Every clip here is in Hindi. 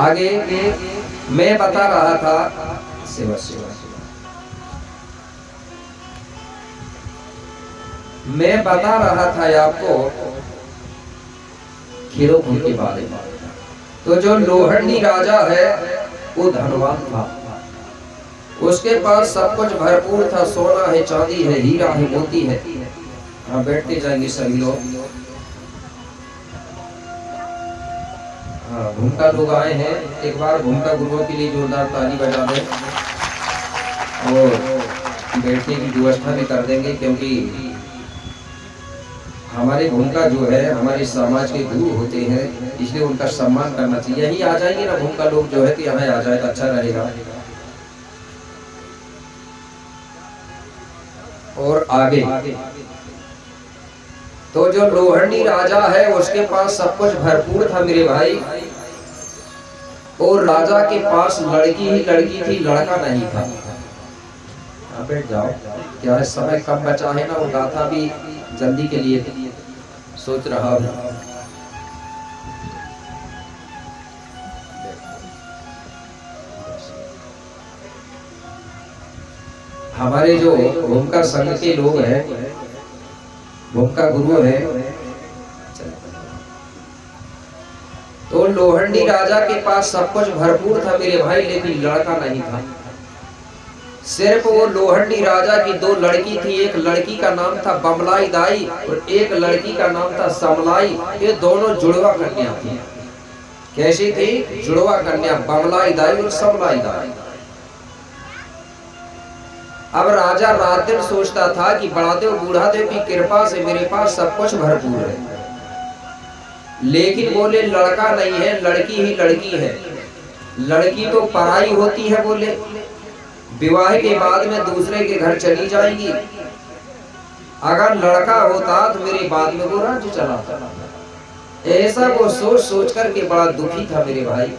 आगे मैं बता रहा था सेवा सेवा मैं बता रहा था आपको खीरों के बारे में। तो जो लोहंडी राजा है वो धनवान था, उसके पास सब कुछ भरपूर था, सोना है, चांदी है, हीरा है, मोती है। हाँ, बैठते जाएंगे सभी लोग। हाँ, भूमिका लोग आए हैं, एक बार भूमिका गुरुओं के लिए जोरदार ताली बजा दें और बैठने की व्यवस्था भी कर देंगे, क्योंकि हमारे भूमिका जो है हमारे समाज के गुरु होते हैं, इसलिए उनका सम्मान करना चाहिए। यही आ जाएंगे ना भूमिका लोग जो है, तो यहाँ आ जाए तो अच्छा रहेगा। और आगे तो जो लोहंडी राजा है उसके पास सब कुछ भरपूर था मेरे भाई, और राजा के पास लड़की ही लड़की थी, लड़का नहीं था। बैठ जाओ, क्या है, समय कम बचा है ना, वो गाथा भी जल्दी के लिए सोच रहा हूं। हमारे जो भूमिका संघ के लोग हैं, भूमिका गुरु है, तो लोहंडी राजा के पास सब कुछ भरपूर था मेरे भाई, लेकिन लड़का नहीं था। सिर्फ वो लोहंडी राजा की दो लड़की थी, एक लड़की का नाम था बमलाई दाई और एक लड़की का नाम था समलाई। ये दोनों जुड़वा कन्या थी। कैसी थी? जुड़वा कन्या, बमलाई दाई और समलाई दाई। अब राजा रात दिन सोचता था कि बड़ादेव बूढ़ादेव की कृपा से मेरे पास सब कुछ भरपूर है, लेकिन बोले लड़का नहीं है, लड़की ही लड़की है। लड़की तो पराई होती है, बोले विवाह के बाद में दूसरे के घर चली जाएगी। अगर लड़का होता तो मेरे बाद में वो राज्य चलाता। ऐसा वो सोच सोच करके बड़ा दुखी था मेरे भाई।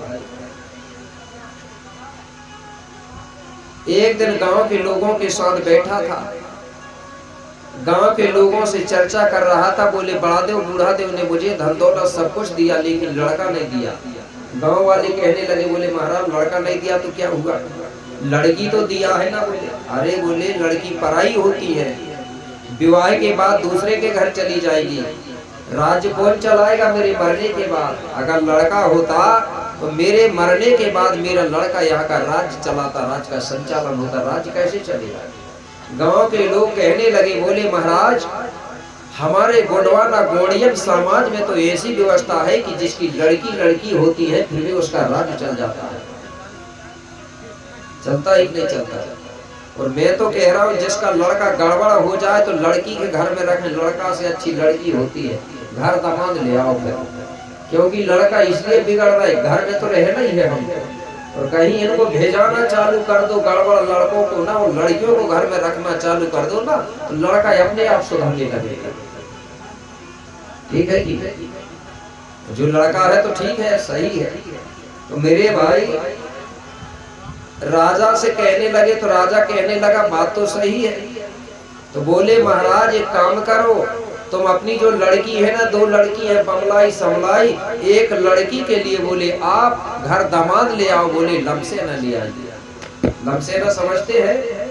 एक दिन गांव के लोगों के साथ बैठा था, गांव के लोगों से चर्चा कर रहा था। बोले बड़ादेव बूढ़ादेव ने मुझे धन दौलत सब कुछ दिया, लेकिन लड़का नहीं दिया। गांव वाले कहने लगे, बोले महाराज लड़का नहीं दिया तो क्या हुआ, लड़की तो दिया है ना। बोले अरे, बोले लड़की पराई होती है, विवाह के बाद दूसरे के घर चली जाएगी, राज्य कौन चलाएगा मेरे मरने के बाद। अगर लड़का होता तो मेरे मरने के बाद मेरा लड़का यहाँ का राज्य चलाता, राज्य का संचालन होता, राज्य कैसे चलेगा। गांव के लोग कहने लगे, बोले महाराज हमारे गोंडवाना गोंडियन समाज में तो ऐसी व्यवस्था है कि जिसकी लड़की लड़की होती है फिर भी उसका राज्य चल जाता है। चलता ही नहीं चलता। और मैं तो कह रहा हूँ जिसका लड़का गड़बड़ हो जाए तो लड़की के घर में रखें, लड़का से अच्छी लड़की होती है, घर दामाद ले आओ फिर। क्योंकि लड़का इसलिए बिगड़ रहा है, घर में तो रहना ही है हमको, और कहीं इनको भेजाना चालू कर दो गड़बड़ लड़कों को ना, और लड़कियों को घर में रखना चालू कर दो ना, तो लड़का अपने आप सुधरने लगेगा। ठीक है कि जो लड़का है तो ठीक है, सही है। तो मेरे भाई राजा से कहने लगे, तो राजा कहने लगा बात तो सही है। तो बोले महाराज एक काम करो, तुम अपनी जो लड़की है ना, दो लड़की है बमलाई समलाई, एक लड़की के लिए बोले आप घर दामाद ले आओ, बोले लमसे न ले आइए। लमसे न समझते हैं,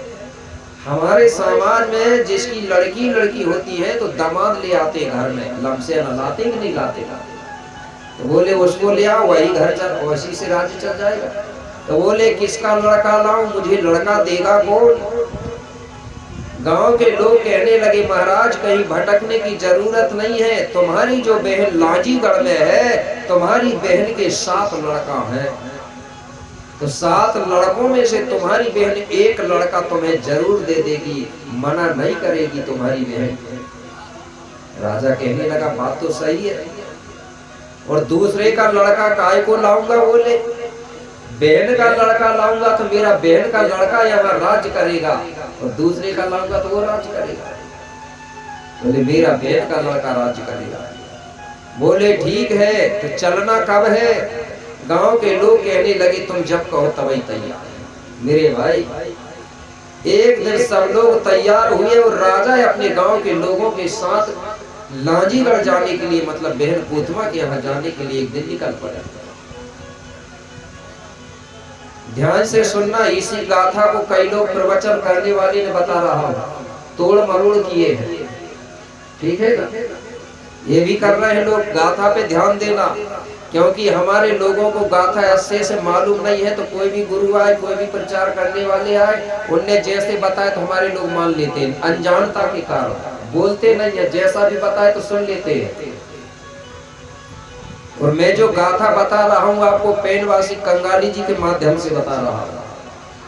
हमारे समाज में जिसकी लड़की लड़की होती है तो दामाद ले आते घर में, लमसे न लाते कि नहीं लाते। तो बोले उसको ले आओ, वही घर चल, वैसी से राज्य चल जाएगा। तो बोले किसका लड़का लाऊं, मुझे लड़का देगा कौन। गांव के लोग कहने लगे महाराज कहीं भटकने की जरूरत नहीं है, तुम्हारी जो बहन लांजीगढ़ में है, तुम्हारी बहन के 7 लड़का हैं, तो 7 लड़कों में से तुम्हारी बहन एक लड़का तुम्हें जरूर दे देगी, मना नहीं करेगी तुम्हारी बहन। राजा कहने लगा बात तो सही है, और दूसरे का लड़का काय को लाऊंगा, बोले बहन का लड़का लाऊंगा तो मेरा बहन का लड़का यहाँ राज्य करेगा, और दूसरे का लाऊंगा तो वो राज्य करेगा। बोले मेरा बहन का लड़का राज्य करेगा। बोले ठीक है, तो चलना कब है। गांव के लोग कहने लगे तुम जब कहो तभी तैयार। मेरे भाई एक दिन सब लोग तैयार हुए, और राजा अपने गांव के लोगों के साथ लांजीगढ़ जाने के लिए, मतलब बहन पूतमा के यहाँ जाने के लिए एक दिन निकल पड़ा। ध्यान से सुनना, इसी गाथा को कई लोग प्रवचन करने वाले ने बता रहा हूं, तोड़ मरोड़ किए हैं, ठीक है ना। ये भी कर रहे हैं लोग, गाथा पे ध्यान देना, क्योंकि हमारे लोगों को गाथा ऐसे से मालूम नहीं है। तो कोई भी गुरु आए, कोई भी प्रचार करने वाले आए, उनने जैसे बताया तो हमारे लोग मान लेते हैं, अनजानता के कारण बोलते नहीं है, जैसा भी बताए तो सुन लेते हैं। और मैं जो गाथा बता रहा हूँ आपको पेनवासी कंगाली जी के माध्यम से बता रहा हूँ,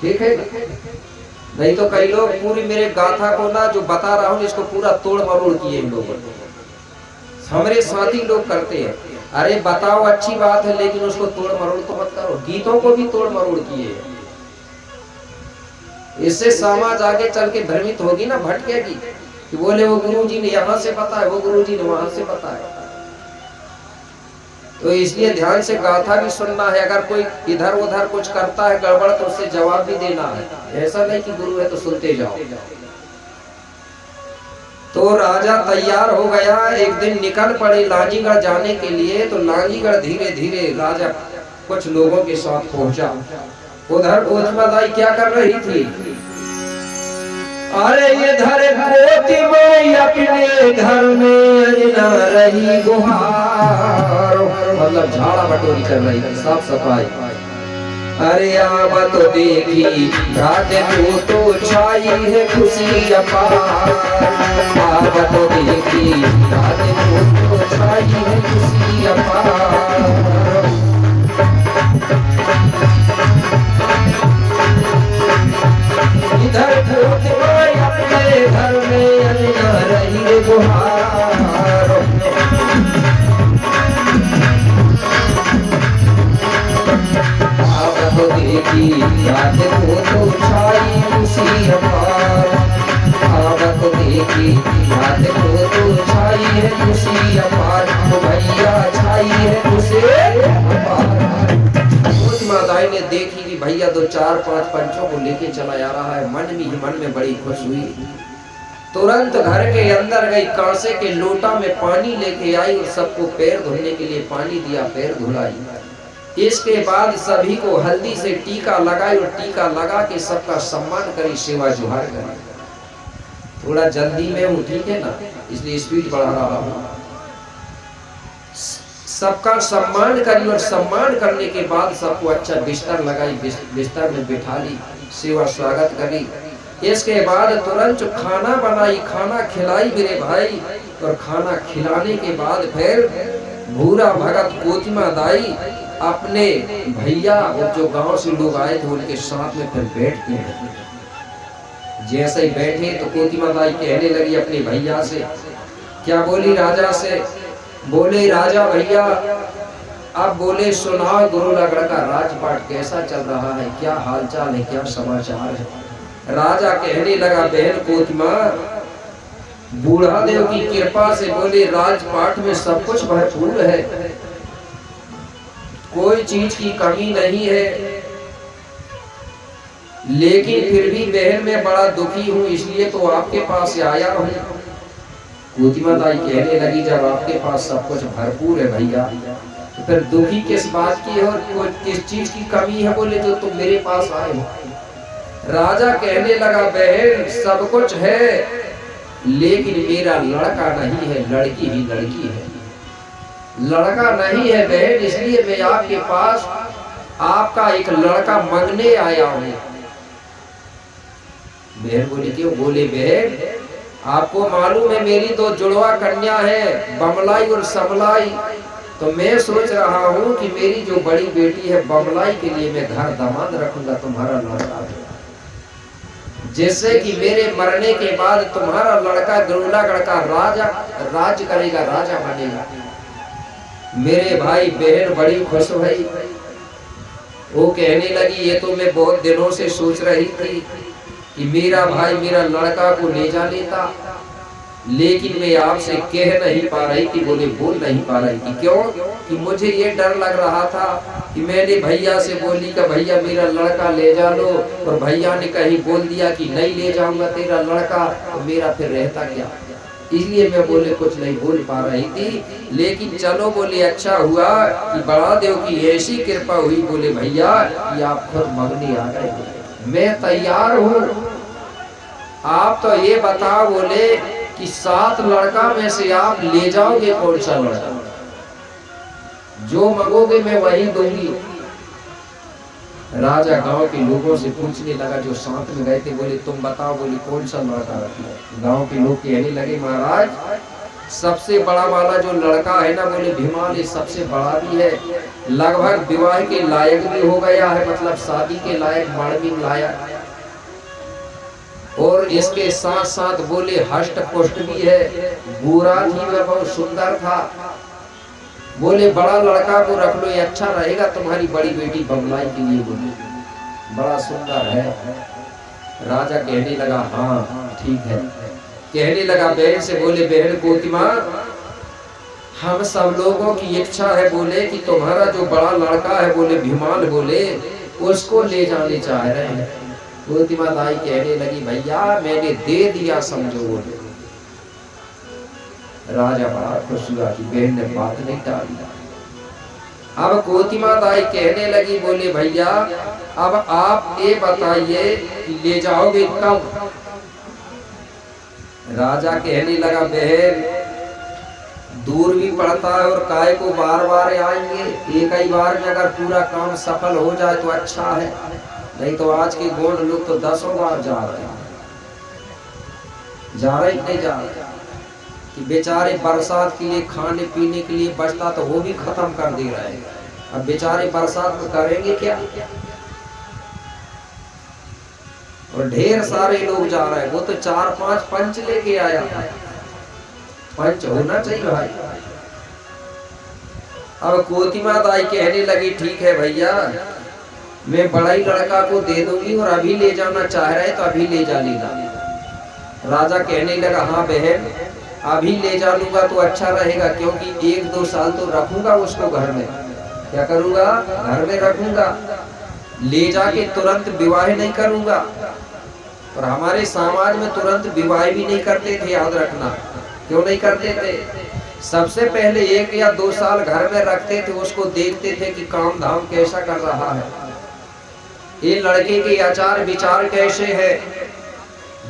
ठीक है। नहीं तो कई लोग पूरी मेरे गाथा को ना जो बता रहा हूँ इसको पूरा तोड़ मरोड़ किए इन लोगों ने, हमारे साथी लोग करते हैं। अरे बताओ अच्छी बात है, लेकिन उसको तोड़ मरोड़ तो मत करो। गीतों को भी तोड़ मरोड़ किए, इससे समाज आगे चल के भ्रमित होगी ना, भटकेगी कि बोले वो गुरुजी ने यहाँ से पता है, वो गुरुजी ने वहां से पता है। तो इसलिए ध्यान से गाथा भी सुनना है। अगर कोई इधर उधर कुछ करता है गड़बड़ तो उससे जवाब भी देना है, ऐसा नहीं कि गुरु है तो सुनते जाओ। तो राजा तैयार हो गया, एक दिन निकल पड़े लांजीगढ़ जाने के लिए। तो लांजीगढ़ धीरे धीरे राजा कुछ लोगों के साथ पहुंचा। उधर कोचमादाई क्या कर रही थी? अरे इधर कोचमाई अपने घर में अंजना रही गुहार, मतलब झाड़ा बटोरी कर रही थी, साफ सफाई। अरे आब तो देखी रात को तो छाई है खुशी अपार, आब तो देखी रात को तो छाई है खुशी अपार। इधर कोचमाई अपने घर में अंजना रही गुहार, देखी रात को तो छाई खुशी अपार, आवत देखी रात को तो छाई है खुशी अपार, तो भैया छाई है खुशी अपार। कोचमादाई ने देखी कि भैया 2 4 5 पंचों को लेके चला जा रहा है, मन में बड़ी खुश हुई। तुरंत घर के अंदर गई, कांसे के लोटा में पानी लेके आई और सबको पैर धोने के लिए पानी दिया, पैर धुलाई। इसके बाद सभी को हल्दी से टीका लगाई और टीका लगा के सबका सम्मान करी, सेवा जुहार करी। थोड़ा जल्दी में हूँ, ठीक है ना, इसलिए स्पीड बढ़ा रहा हूँ। सबका सम्मान करी और सम्मान करने के बाद सबको अच्छा बिस्तर लगाई, बिस्तर में बिठा ली, सेवा स्वागत करी। इसके बाद तुरंत खाना बनाई, खाना खिलाई मेरे भाई। और खाना खिलाने के बाद फिर भूरा भगत कोचमादाई अपने भैया और जो गांव से लोग आए थे उनके साथ में फिर बैठते हैं। जैसे ही बैठे तो कोचमादाई कहने लगी अपने भैया से, क्या बोली राजा से? बोले राजा भैया, अब बोले सुनाओ गुरुनगर का राजपाट कैसा चल रहा है, क्या हालचाल है, क्या समाचार है? राजा कहने लगा, बहन कोचमा, बूढ़ा देव की कृपा से बोले राजपाट में सब कुछ भरपूर है, कोई चीज की कमी नहीं है, लेकिन फिर भी बहन मैं बड़ा दुखी हूँ, इसलिए तो आपके पास आया हूँ। कोचमादाई कहने लगी, जब आपके पास सब कुछ भरपूर है भैया, तो फिर दुखी किस बात की है और किस चीज की कमी है बोले जो तुम मेरे पास आए हो? राजा कहने लगा, बहन सब कुछ है, लेकिन मेरा लड़का नहीं है, लड़की ही लड़की है। लड़का नहीं है बहन, इसलिए मैं आपके पास आपका एक लड़का मांगने आया हूँ। बहन बोली, क्यों? बोले बहन आपको मालूम है मेरी 2 जुड़वा कन्या है, बमलाई और समलाई। तो मैं सोच रहा हूँ कि मेरी जो बड़ी बेटी है बमलाई के लिए मैं घर दामाद रखूंगा तुम्हारा लड़का, जिससे कि मेरे मरने के बाद तुम्हारा लड़का गुरुनगर का राज करेगा, राजा बनेगा। मेरे भाई बहन बड़ी खुश हुई, वो कहने लगी, ये तो मैं बहुत दिनों से सोच रही थी कि मेरा भाई मेरा लड़का को ले जा लेता, लेकिन मैं आपसे कह नहीं पा रही थी, बोले बोल नहीं पा रही थी। क्यों? कि मुझे ये डर लग रहा था कि मैंने भैया से बोली कि भैया मेरा लड़का ले जा लो, और भैया ने कहीं बोल दिया कि नहीं ले जाऊंगा तेरा लड़का, तो मेरा फिर रहता क्या? इसलिए मैं बोले कुछ नहीं बोल पा रही थी, लेकिन चलो बोले अच्छा हुआ कि बड़ा देव की ऐसी कृपा हुई बोले भैया कि आप खुद मगनी आ गए, मैं तैयार हूँ। आप तो ये बताओ बोले कि 7 लड़का में से आप ले जाओगे कौन सा लड़का, जो मांगोगे मैं वही दूंगी। राजा गांव के लोगों से पूछने लगा जो साथ में गए थे, बोले तुम बताओ बोले कौन सा लड़का रखना। गांव के लोग कहने लगे महाराज सबसे बड़ा वाला जो लड़का है ना बोले भीमाल, ये सबसे बड़ा भी है, लगभग विवाह के लायक भी हो गया है, मतलब शादी के लायक बाढ़ भी लाया, और इसके साथ साथ बोले हष्ट पुष्ट भी है, गोरा थी वह बहुत सुंदर था। बोले बड़ा लड़का को रख लो, ये अच्छा रहेगा तुम्हारी बड़ी बेटी बमलाई के लिए, बोले बड़ा सुंदर है। राजा कहने लगा हाँ ठीक है। कहने लगा बहन से, बोले बहन कोतिमा हम सब लोगों की इच्छा है बोले कि तुम्हारा जो बड़ा लड़का है बोले भीमाल बोले उसको ले जाने चाह रहे हैं। कोतिमा दाई कहने लगी भैया मैंने दे दिया समझो बोले। राजा बड़ा खुश हुआ कि बहन ने बात नहीं टाली। अब कोतिमा दाई कहने लगी बोले भैया अब आप ये बताइए कि ले जाओगे कब। राजा कहने लगा बहन दूर भी पड़ता है और काय को बार बार आएंगे, एक ही बार में अगर पूरा काम सफल हो जाए तो अच्छा है, नहीं तो आज के गोंड लोग तो 10 बार जा रहे हैं, नहीं जा रहे कि बेचारे बरसात के लिए खाने पीने के लिए बचता तो वो भी खत्म कर दे रहे हैं। अब बेचारे बरसात में करेंगे क्या। और ढेर सारे लोग जा रहे हैं, वो तो 4-5 पंच लेके आया था, पंच होना चाहिए भाई। अब कोतिमा दाई कहने लगी ठीक है भैया मैं बड़ा ही लड़का को दे दूंगी और अभी ले जाना चाह रहे तो अभी ले जा लेगा। राजा कहने लगा हाँ बहन अभी ले जा लूंगा तो अच्छा रहेगा, क्योंकि 1-2 साल तो रखूंगा उसको घर में। क्या करूंगा, घर में रखूंगा, ले जाके तुरंत विवाह नहीं करूंगा। और हमारे समाज में तुरंत विवाह भी नहीं करते थे, याद रखना। क्यों नहीं करते थे, सबसे पहले 1 या 2 साल घर में रखते थे, उसको देखते थे कि काम धाम कैसा कर रहा है, ये लड़के के आचार विचार कैसे है,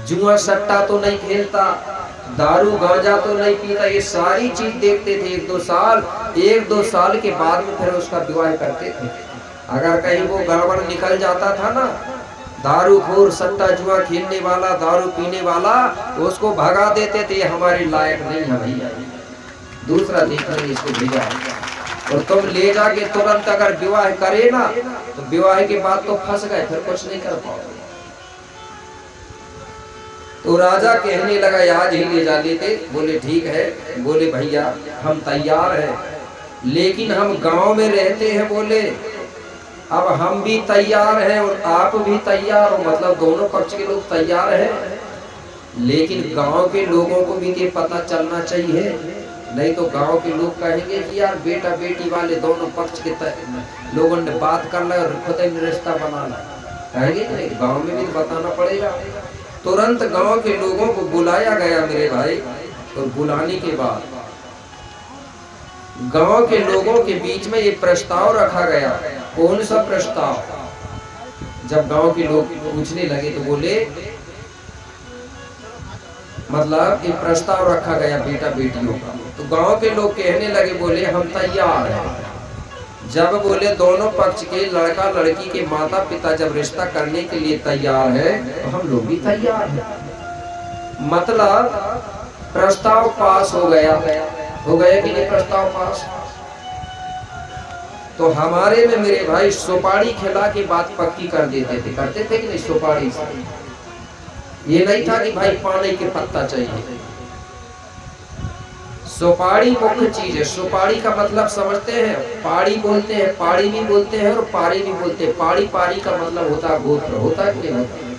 जुआ सट्टा तो नहीं खेलता, दारू गांजा तो नहीं पीता, ये सारी चीज देखते थे 1-2 साल के बाद में फिर उसका विवाह करते थे। अगर कहीं वो गड़बड़ निकल जाता था ना, दारू खोर सट्टा जुआ खेलने वाला दारू पीने वाला, उसको भगा देते थे, हमारे लायक नहीं है भैया, दूसरा देखने इसको भेजा। और तुम ले जाके तुरंत अगर विवाह करे ना तो विवाह के बाद तो फंस गए, फिर कुछ नहीं कर पाओगे। तो राजा कहने लगा आज ही ले जा लेते। बोले ठीक है। बोले भैया हम तैयार हैं, लेकिन हम गांव में रहते हैं बोले, अब हम भी तैयार हैं और आप भी तैयार हो, मतलब दोनों पक्ष के लोग तैयार हैं, लेकिन गांव के लोगों को भी ये पता चलना चाहिए, नहीं तो गांव के लोग कहेंगे कि यार बेटा बेटी वाले दोनों पक्ष के लोगों ने बात कर ला और खुद ही रिश्ता बना ला, कहेंगे नहीं, गांव में भी बताना पड़ेगा। तुरंत गांव के लोगों को बुलाया गया मेरे भाई, और बुलाने के बाद गांव के लोगों के बीच में ये प्रस्ताव रखा गया। कौन सा प्रस्ताव, जब गांव के लोग पूछने लगे तो बोले, मतलब ये प्रस्ताव रखा गया बेटा बेटियों का, तो गांव के लोग कहने लगे बोले हम तैयार हैं। जब बोले दोनों पक्ष के लड़का लड़की के माता पिता जब रिश्ता करने के लिए तैयार है तो हम लोग भी तैयार हैं। मतलब प्रस्ताव पास हो गया कि नहीं प्रस्ताव पास। तो हमारे में मेरे भाई सुपारी खिला के बात पक्की कर देते थे, करते थे कि नहीं सुपारी से। ये नहीं था कि भाई पानी के पत्ता चाहिए, सुपारी मुख्य चीज है। सुपारी का मतलब समझते हैं, पाड़ी बोलते हैं, पाड़ी भी बोलते हैं और पारी भी बोलते हैं। पाड़ी पारी का मतलब होता है गोत्र, होता है कि नहीं।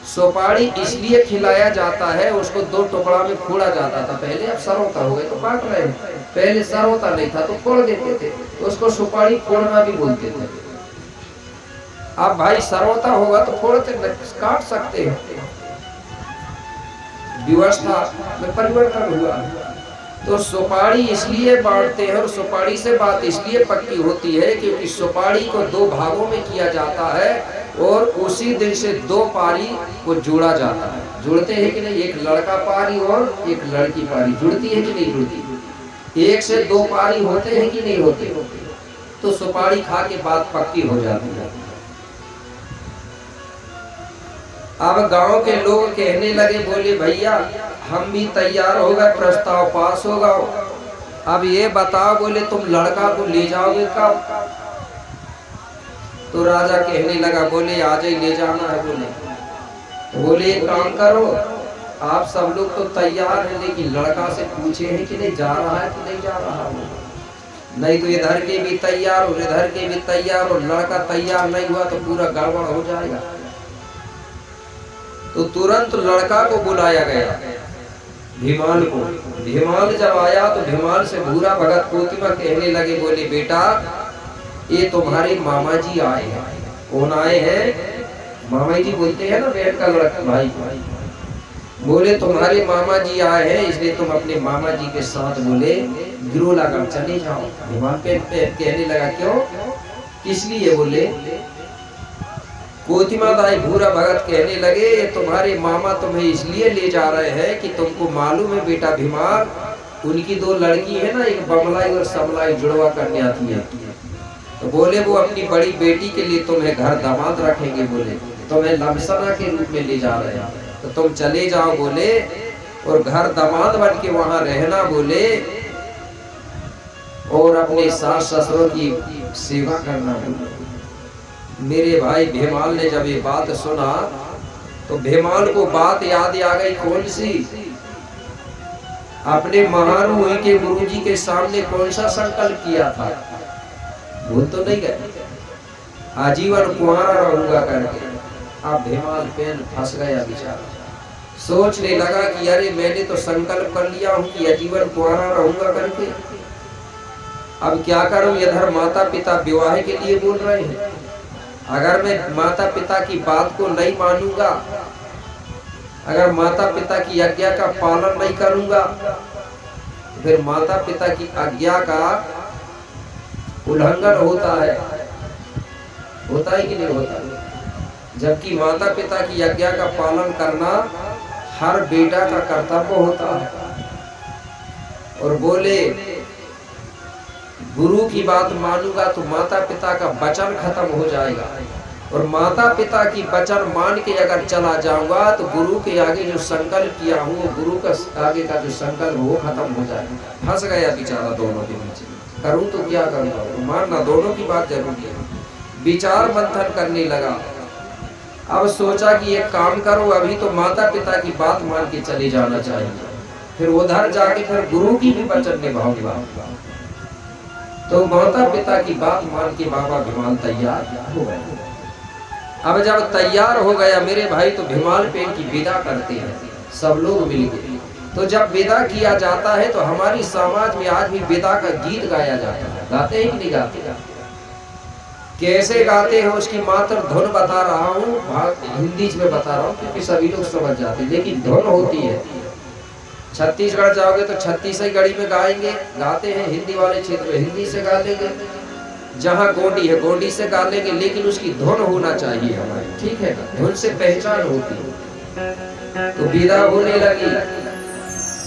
सुपारी इसलिए खिलाया जाता है, उसको 2 टुकड़ा में फोड़ा जाता था पहले, अब सरोता हो गए तो काट रहे हैं, पहले सरोता नहीं था तो फोड़ देते थे, तो उसको सुपारी फोड़ना भी बोलते थे। अब भाई सरोता होगा तो फोड़ते काट सकते हैं। व्यवस्था में परिवर्तन हुआ। तो सुपारी इसलिए बांटते हैं और सुपारी से बात इसलिए पक्की होती है क्योंकि सुपारी को 2 भागों में किया जाता है और उसी दिन से 2 पारी को जोड़ा जाता है। जुड़ते हैं कि नहीं? एक लड़का पारी और एक लड़की पारी जुड़ती है कि नहीं जुड़ती? एक से 2 पारी होते हैं कि नहीं होते? तो सुपारी खा के बात पक्की हो जाती है। अब गांव के लोग कहने लगे, बोले भैया हम भी तैयार हो गए, प्रस्ताव पास होगा, अब ये बताओ, बोले तुम लड़का को ले जाओगे कब? तो राजा कहने लगा, बोले आज ही ले जाना है। बोले एक काम करो, आप सब लोग तो तैयार हैं लेकिन लड़का से पूछे हैं कि नहीं जा रहा है कि नहीं जा रहा है? नहीं तो इधर के भी तैयार और इधर के भी तैयार और लड़का तैयार नहीं हुआ तो पूरा गड़बड़ हो जाएगा। तो तुरंत लड़का को बुलाया गया, भीमाल को। भीमाल जब आया तो भीमाल से भूरा भगत कोतिमा कहने लगे, बोले बेटा ये तुम्हारे मामा जी आए हैं। कौन आए हैं? मामा जी बोलते हैं ना बेट का लड़का भाई। बोले तुम्हारे मामा जी आए हैं इसलिए तुम अपने मामा जी के साथ बोले गिरोला कर चले जाओ। भीमाल पे कहने लगा, क्यों, किस लिए? बोले कोतिमा दाई भूरा भगत कहने लगे, ये तुम्हारे मामा तुम्हें इसलिए ले जा रहे हैं कि तुमको मालूम है बेटा भीमाल, उनकी 2 लड़की है ना, एक बमलाई और समलाई जुड़वा करने आती है। तो बोले वो अपनी बड़ी बेटी के लिए तुम्हें घर दामाद रखेंगे, बोले तुम्हें लमसना के रूप में ले जा रहे हैं, तो तुम चले जाओ बोले और घर दामाद बन के वहां रहना बोले, और अपने सास ससुरों की सेवा करना बोले। मेरे भाई भीमाल ने जब ये बात सुना तो भीमाल को बात याद आ गई। कौन सी? अपने महारू के गुरुजी के सामने कौन सा संकल्प किया था? भूल तो नहीं गए? आजीवन कुंवारा रहूंगा करके। अब भीमाल पेन फंस गया बेचारा। सोचने लगा कि अरे मैंने तो संकल्प कर लिया हूं कि आजीवन कुंवारा रहूंगा करके, अब क्या करूं? इधर माता पिता विवाह के लिए बोल रहे हैं, अगर मैं माता पिता की बात को नहीं मानूंगा, अगर माता पिता की आज्ञा का पालन नहीं करूंगा, तो फिर माता पिता की आज्ञा का उल्लंघन होता है कि नहीं होता? जबकि माता पिता की आज्ञा का पालन करना हर बेटा का कर्तव्य होता है। और बोले गुरु की बात मानूंगा तो माता पिता का वचन खत्म हो जाएगा, और माता पिता की वचन मान के अगर चला जाऊंगा तो गुरु के आगे जो संकल्प किया हूँ वो गुरु का आगे का जो संकल्प वो खत्म हो जाएगा। फंस गया बेचारा दोनों के बीच। करूं तो क्या करूंगा? मानना दोनों की बात जरूरी है। विचार मंथन करने लगा। अब सोचा कि एक काम करो, अभी तो माता पिता की बात मान के चले जाना चाहिए, फिर उधर जाके फिर गुरु की भी वचन निभाऊंगा। तो माता पिता की बात मान के बाबा भीमाल तैयार हो गए। अब जब तैयार हो गया मेरे भाई तो भीमाल पेन की विदा करते हैं सब लोग मिलकर। तो जब विदा किया जाता है तो हमारी समाज में आज भी विदा का गीत गाया जाता है। गाते हैं कि नहीं गाते? कैसे गाते हैं उसकी मात्र धुन बता रहा हूँ, हिंदी में बता रहा हूँ क्योंकि सभी लोग समझ जाते हैं, लेकिन धुन होती है। छत्तीसगढ़ जाओगे तो छत्तीसगढ़ी में गाएंगे, गाते हैं। हिंदी वाले क्षेत्र में हिंदी से गा लेंगे, जहाँ गोंडी है गोंडी से गा लेंगे, लेकिन उसकी धुन होना चाहिए हमारी, ठीक है? धुन से पहचान होती है। तो विदा होने लगी,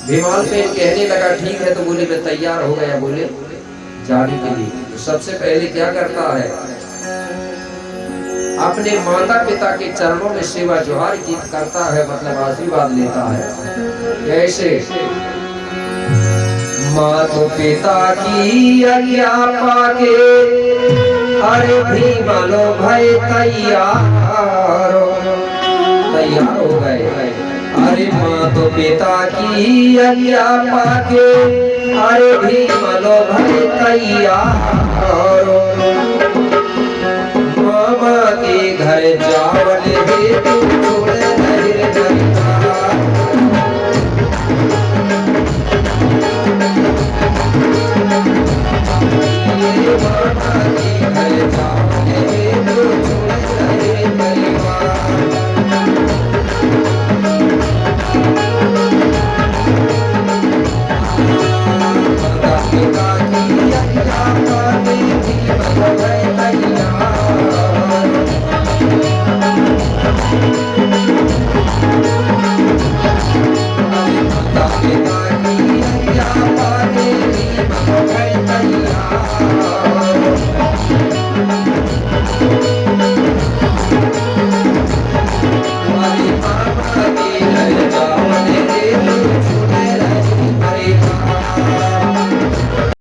भीमाल पेन कहने लगा ठीक है, तो बोले मैं तैयार हो गया बोले जाने के लिए। तो सबसे पहले क्या करता है, अपने माता पिता के चरणों में सेवा जोहार करता है, मतलब आशीर्वाद लेता है। कैसे? माता पिता की आज्ञा पाके अरे भीमालो भाई तैयार हो गए। अरे माता पिता की आज्ञा पाके अरे भीमालो भाई तैयार।